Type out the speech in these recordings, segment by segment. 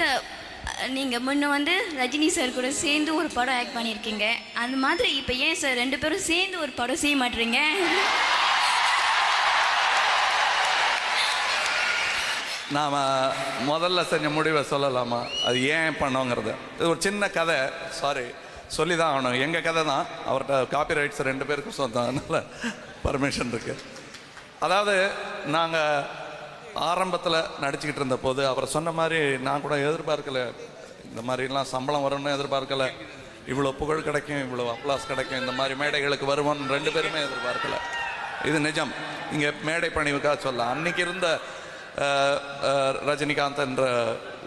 Sir நீங்கள் முன்ன வந்து ரஜினி சார் கூட சேர்ந்து ஒரு படம் ஆக்ட் பண்ணியிருக்கீங்க. அந்த மாதிரி இப்போ ஏன் சார் 2 பேரும் சேர்ந்து ஒரு படம் செய்ய மாட்டீங்க? நாம் முதல்ல செஞ்ச முடிவை சொல்லலாமா? அது ஏன் பண்ணோங்கிறது இது ஒரு சின்ன கதை. சாரி, சொல்லி தான் ஆகணும். எங்கள் கதை தான். அவர்கிட்ட காப்பி ரைட்ஸ் 2 பேருக்கும் சொந்தம், அதனால் பர்மிஷன் இருக்குது. அதாவது நாங்கள் ஆரம்பத்தில் நடிச்சுக்கிட்டு இருந்த போது அவர் சொன்ன மாதிரி நான் கூட எதிர்பார்க்கலை. இந்த மாதிரிலாம் சம்பளம் வரும்னு எதிர்பார்க்கலை. இவ்வளோ புகழ் கிடைக்கும், இவ்வளோ அப்ளாஸ் கிடைக்கும், இந்த மாதிரி மேடைகளுக்கு வருவோன்னு 2 பேருமே எதிர்பார்க்கலை. இது நிஜம். இங்கே மேடை பணிவுக்காக சொல்ல, அன்னைக்கு இருந்த ரஜினிகாந்த் என்ற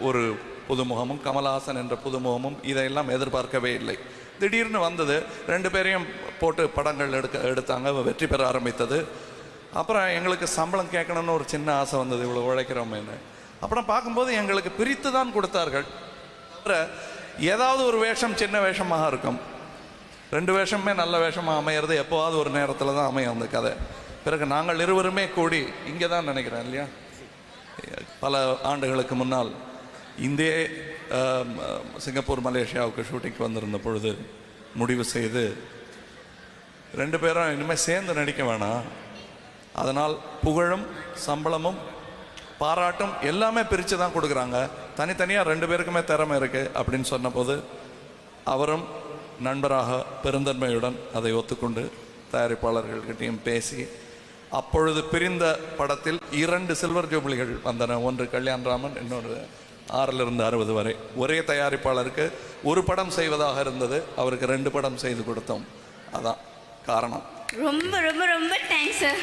ஒரு புதுமுகமும் கமல்ஹாசன் என்ற புதுமுகமும் இதையெல்லாம் எதிர்பார்க்கவே இல்லை. திடீர்னு வந்தது. 2 பேரையும் போட்டு படங்கள் எடுத்தாங்க. வெற்றி பெற ஆரம்பித்தது. அப்புறம் எங்களுக்கு சம்பளம் கேட்கணும்னு ஒரு சின்ன ஆசை வந்தது, இவ்வளோ உழைக்கிறோமேன்னு. அப்புறம் பார்க்கும்போது எங்களுக்கு பிரித்து தான் கொடுத்தார்கள். அப்புறம் ஏதாவது ஒரு வேஷம் சின்ன வேஷமாக இருக்கும். 2 வேஷமே நல்ல வேஷமாக அமையிறது எப்போவாவது ஒரு நேரத்தில் தான் அமையும் அந்த கதை. பிறகு நாங்கள் இருவருமே கூடி இங்கே தான் நினைக்கிறேன் இல்லையா, பல ஆண்டுகளுக்கு முன்னால் இந்திய சிங்கப்பூர் மலேசியாவுக்கு ஷூட்டிங்க்கு வந்திருந்த பொழுது முடிவு செய்து 2 பேரும் இனிமேல் சேர்ந்து நடிக்க வேணாம், அதனால் புகழும் சம்பளமும் பாராட்டும் எல்லாமே பிரித்து தான் கொடுக்குறாங்க, தனித்தனியாக 2 பேருக்குமே திறமை இருக்குது அப்படின்னு சொன்னபோது அவரும் நண்பராக பெருந்தன்மையுடன் அதை ஒத்துக்கொண்டு தயாரிப்பாளர்கள்கிட்டையும் பேசி அப்பொழுது பிரிந்த படத்தில் 2 சில்வர் ஜூப்ளிகள் வந்தன. ஒன்று கல்யாண்ராமன், இன்னொரு 6லிருந்து 60 வரை. ஒரே தயாரிப்பாளருக்கு ஒரு படம் செய்வதாக இருந்தது, அவருக்கு 2 படம் செய்து கொடுத்தோம். அதான் காரணம். ரொம்ப ரொம்ப ரொம்ப தேங்க்ஸ் சார்.